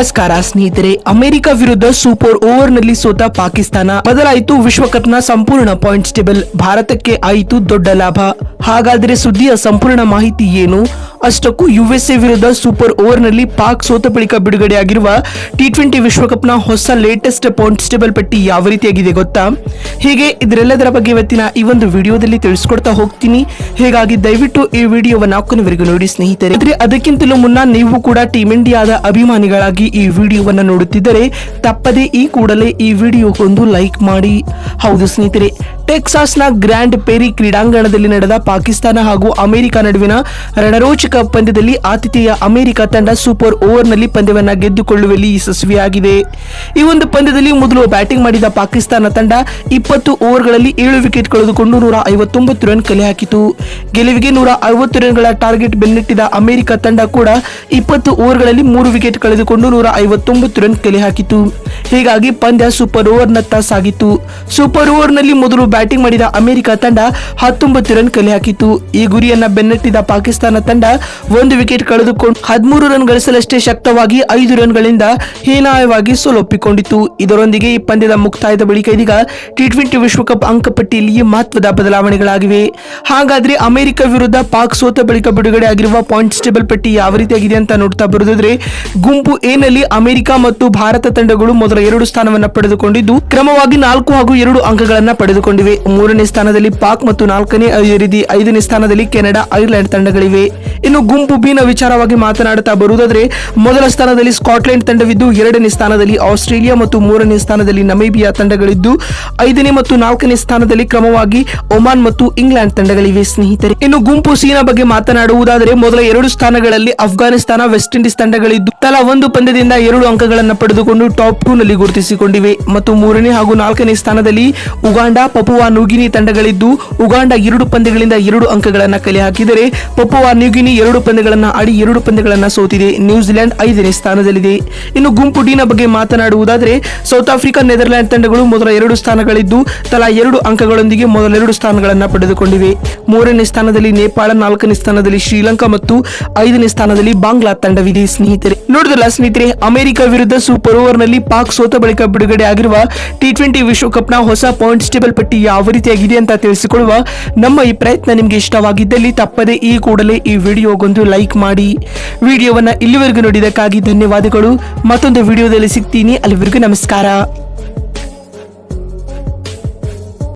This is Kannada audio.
ನಮಸ್ಕಾರ ಸ್ನೇಹಿತರೆ, ಅಮೆರಿಕ ವಿರುದ್ಧ ಸೂಪರ್ ಓವರ್ ನಲ್ಲಿ ಸೋತ ಪಾಕಿಸ್ತಾನ ಬದಲಾಯಿತು ವಿಶ್ವಕಪ್ನ ಸಂಪೂರ್ಣ ಪಾಯಿಂಟ್ಸ್ ಟೇಬಲ್. ಭಾರತಕ್ಕೆ ಆಯಿತು ದೊಡ್ಡ ಲಾಭ. ಹಾಗಾದರೆ ಸುದ್ದಿಯ ಸಂಪೂರ್ಣ ಮಾಹಿತಿ ಏನು? ಅಷ್ಟಕ್ಕೂ ಯುಎಸ್ಎ ವಿರುದ್ಧ ಸೂಪರ್ ಓವರ್ ನಲ್ಲಿ ಪಾಕ್ ಸೋತ ಬಳಿಕ ಬಿಡುಗಡೆಯಾಗಿರುವ T20 ವಿಶ್ವಕಪ್ನ ಹೊಸ ಲೇಟೆಸ್ಟ್ ಪಾಯಿಂಟ್ಸ್ ಟೇಬಲ್ ಪಟ್ಟಿ ಯಾವ ರೀತಿಯಾಗಿದೆ ಗೊತ್ತಾ? ಹೀಗೆ ಇದರೆಲ್ಲದರ ಬಗ್ಗೆ ಇವತ್ತಿನ ಈ ಒಂದು ವಿಡಿಯೋದಲ್ಲಿ ತಿಳಿಸ್ಕೊಡ್ತಾ ಹೋಗ್ತೀನಿ. ಹೀಗಾಗಿ ದಯವಿಟ್ಟು ಈ ವಿಡಿಯೋವನ್ನ ಕೊನೆವರೆಗೂ ನೋಡಿ ಸ್ನೇಹಿತರೆ. ಅದಕ್ಕಿಂತಲೂ ಮುನ್ನ ನೀವು ಕೂಡ ಟೀಮ್ ಇಂಡಿಯಾದ ಅಭಿಮಾನಿಗಳಾಗಿ ಈ ವಿಡಿಯೋವನ್ನ ನೋಡುತ್ತಿದ್ದರೆ ತಪ್ಪದೆ ಈ ಕೂಡಲೇ ಈ ವಿಡಿಯೋಗೊಂದು ಲೈಕ್ ಮಾಡಿ. ಹೌದು ಸ್ನೇಹಿತರೆ, ಟೆಕ್ಸಾಸ್ನ ಗ್ರ್ಯಾಂಡ್ ಪೆರಿ ಕ್ರೀಡಾಂಗಣದಲ್ಲಿ ನಡೆದ ಪಾಕಿಸ್ತಾನ ಹಾಗೂ ಅಮೆರಿಕ ನಡುವಿನ ರಣರೋಚಕ ಪಂದ್ಯದಲ್ಲಿ ಆತಿಥೇಯ ಅಮೆರಿಕ ತಂಡ ಸೂಪರ್ ಓವರ್ ನಲ್ಲಿ ಪಂದ್ಯವನ್ನ ಗೆದ್ದುಕೊಳ್ಳುವಲ್ಲಿ ಯಶಸ್ವಿಯಾಗಿದೆ. ಈ ಒಂದು ಪಂದ್ಯದಲ್ಲಿ ಮೊದಲು ಬ್ಯಾಟಿಂಗ್ ಮಾಡಿದ ಪಾಕಿಸ್ತಾನ ತಂಡ 20 ಓವರ್ಗಳಲ್ಲಿ 7 ವಿಕೆಟ್ ಕಳೆದುಕೊಂಡು 159 ರನ್ ಕಲೆ ಹಾಕಿತು. ಗೆಲುವಿಗೆ 160 ರನ್ಗಳ ಟಾರ್ಗೆಟ್ ಬೆನ್ನಟ್ಟಿದ ಅಮೆರಿಕ ತಂಡ ಕೂಡ 20 ಓವರ್ಗಳಲ್ಲಿ 3 ವಿಕೆಟ್ ಕಳೆದುಕೊಂಡು 159 ರನ್ ಕಲೆ ಹಾಕಿತು. ಹೀಗಾಗಿ ಪಂದ್ಯ ಸೂಪರ್ ಓವರ್ ನತ್ತ ಸಾಗಿತು. ಸೂಪರ್ ಓವರ್ ನಲ್ಲಿ ಮೊದಲು ಬ್ಯಾಟಿಂಗ್ ಮಾಡಿದ ಅಮೆರಿಕ ತಂಡ 19 ರನ್ ಕಲೆ ಹಾಕಿತು. ಈ ಗುರಿಯನ್ನ ಬೆನ್ನಟ್ಟಿದ ಪಾಕಿಸ್ತಾನ ತಂಡ 1 ವಿಕೆಟ್ ಕಳೆದುಕೊಂಡು 13 ರನ್ ಗಳಿಸಲಷ್ಟೇ ಶಕ್ತವಾಗಿ 5 ರನ್ಗಳಿಂದ ಹೀನಾಯವಾಗಿ ಸೋಲೊಪ್ಪಿಕೊಂಡಿತು. ಇದರೊಂದಿಗೆ ಈ ಪಂದ್ಯದ ಮುಕ್ತಾಯದ ಬಳಿಕ ಇದೀಗ T20 ವಿಶ್ವಕಪ್ ಅಂಕಪಟ್ಟಿಯಲ್ಲಿ ಮಹತ್ವದ ಬದಲಾವಣೆಗಳಾಗಿವೆ. ಹಾಗಾದ್ರೆ ಅಮೆರಿಕ ವಿರುದ್ಧ ಪಾಕ್ ಸೋತ ಬಳಿಕ ಬಿಡುಗಡೆ ಆಗಿರುವ ಪಾಯಿಂಟ್ಸ್ ಟೇಬಲ್ ಪಟ್ಟಿ ಯಾವ ರೀತಿಯಾಗಿದೆ ಅಂತ ನೋಡ್ತಾ ಬರೋದಾದ್ರೆ, ಗುಂಪು ಎ ನಲ್ಲಿ ಅಮೆರಿಕ ಮತ್ತು ಭಾರತ ತಂಡಗಳು ಮೊದಲ 2 ಸ್ಥಾನವನ್ನ ಪಡೆದುಕೊಂಡಿದ್ದು ಕ್ರಮವಾಗಿ 4 ಹಾಗೂ 2 ಅಂಕಗಳನ್ನ ಪಡೆದುಕೊಂಡಿವೆ. 3ನೇ ಸ್ಥಾನದಲ್ಲಿ ಪಾಕ್ ಮತ್ತು 4ನೇ ಅದೇ ರೀತಿ 5ನೇ ಸ್ಥಾನದಲ್ಲಿ ಕೆನಡಾ, ಐರ್ಲೆಂಡ್ ತಂಡಗಳಿವೆ. ಇನ್ನು ಗುಂಪು ಬಿ ನ ವಿಚಾರವಾಗಿ ಮಾತನಾಡುತ್ತಾ ಬರುವುದಾದ್ರೆ, ಮೊದಲ ಸ್ಥಾನದಲ್ಲಿ ಸ್ಕಾಟ್ಲೆಂಡ್ ತಂಡವಿದ್ದು 2ನೇ ಸ್ಥಾನದಲ್ಲಿ ಆಸ್ಟ್ರೇಲಿಯಾ ಮತ್ತು 3ನೇ ಸ್ಥಾನದಲ್ಲಿ ನಮೀಬಿಯಾ ತಂಡಗಳಿದ್ದು 5ನೇ ಮತ್ತು 4ನೇ ಸ್ಥಾನದಲ್ಲಿ ಕ್ರಮವಾಗಿ ಒಮಾನ್ ಮತ್ತು ಇಂಗ್ಲೆಂಡ್ ತಂಡಗಳಿವೆ ಸ್ನೇಹಿತರೆ. ಇನ್ನು ಗುಂಪು ಸಿ ನ ಬಗ್ಗೆ ಮಾತನಾಡುವುದಾದರೆ, ಮೊದಲ 2 ಸ್ಥಾನಗಳಲ್ಲಿ ಅಫ್ಘಾನಿಸ್ತಾನ, ವೆಸ್ಟ್ ಇಂಡೀಸ್ ತಂಡಗಳಿದ್ದು ತಲಾ 1 ಪಂದ್ಯದಿಂದ 2 ಅಂಕಗಳನ್ನು ಪಡೆದುಕೊಂಡು ಟಾಪ್ 2 ನಲ್ಲಿ ಗುರುತಿಸಿಕೊಂಡಿವೆ. ಮತ್ತು 3ನೇ ಹಾಗೂ 4ನೇ ಸ್ಥಾನದಲ್ಲಿ ಉಗಾಂಡ, ಪಪುವಾ ನ್ಯೂಗಿನಿ ತಂಡಗಳಿದ್ದು ಉಗಾಂಡ 2 ಪಂದ್ಯಗಳಿಂದ 2 ಅಂಕಗಳನ್ನು ಕಲೆ ಹಾಕಿದರೆ ಪಪುವಾ ನ್ಯೂಗಿನಿ 2 ಪಂದ್ಯಗಳನ್ನು ಆಡಿ 2 ಪಂದ್ಯಗಳನ್ನು ಸೋತಿದೆ. ನ್ಯೂಜಿಲೆಂಡ್ 5ನೇ ಸ್ಥಾನದಲ್ಲಿದೆ. ಇನ್ನು ಗುಂಪು ಡಿ ನ ಬಗ್ಗೆ ಮಾತನಾಡುವುದಾದರೆ, ಸೌತ್ ಆಫ್ರಿಕಾ, ನೆದರ್ಲ್ಯಾಂಡ್ ತಂಡಗಳು ಮೊದಲ 2 ಸ್ಥಾನಗಳಿದ್ದು ತಲಾ 2 ಅಂಕಗಳೊಂದಿಗೆ ಮೊದಲ 2 ಸ್ಥಾನಗಳನ್ನು ಪಡೆದುಕೊಂಡಿವೆ. 3ನೇ ಸ್ಥಾನದಲ್ಲಿ ನೇಪಾಳ, 4ನೇ ಸ್ಥಾನದಲ್ಲಿ ಶ್ರೀಲಂಕಾ ಮತ್ತು 5ನೇ ಸ್ಥಾನದಲ್ಲಿ ಬಾಂಗ್ಲಾ ತಂಡವಿದೆ ಸ್ನೇಹಿತರೆ. ನೋಡಿದ್ರಲ್ಲ ಸ್ನೇಹಿತರೆ, ಅಮೆರಿಕ ವಿರುದ್ಧ ಸೂಪರ್ ಓವರ್ ನಲ್ಲಿ ಪಾಕ್ ಸೋತ ಬಳಿಕ ಬಿಡುಗಡೆ ಆಗಿರುವ T20 ವಿಶ್ವಕಪ್ನ ಹೊಸ ಪಾಯಿಂಟ್ಸ್ ಟೇಬಲ್ ಪಟ್ಟಿ ಯಾವ ರೀತಿಯಾಗಿದೆ ಅಂತ ತಿಳಿಸಿಕೊಳ್ಳುವ ನಮ್ಮ ಈ ಪ್ರಯತ್ನ ನಿಮಗೆ ಇಷ್ಟವಾಗಿದ್ದಲ್ಲಿ ತಪ್ಪದೆ ಈ ಕೂಡಲೇ ಈ ವಿಡಿಯೋಗೊಂದು ಲೈಕ್ ಮಾಡಿ. ವಿಡಿಯೋವನ್ನ ಇಲ್ಲಿವರೆಗೂ ನೋಡಿದಕ್ಕಾಗಿ ಧನ್ಯವಾದಗಳು. ಮತ್ತೊಂದು ವಿಡಿಯೋದಲ್ಲಿ ಸಿಗ್ತೀನಿ. ಅಲ್ಲಿವರೆಗೂ ನಮಸ್ಕಾರ.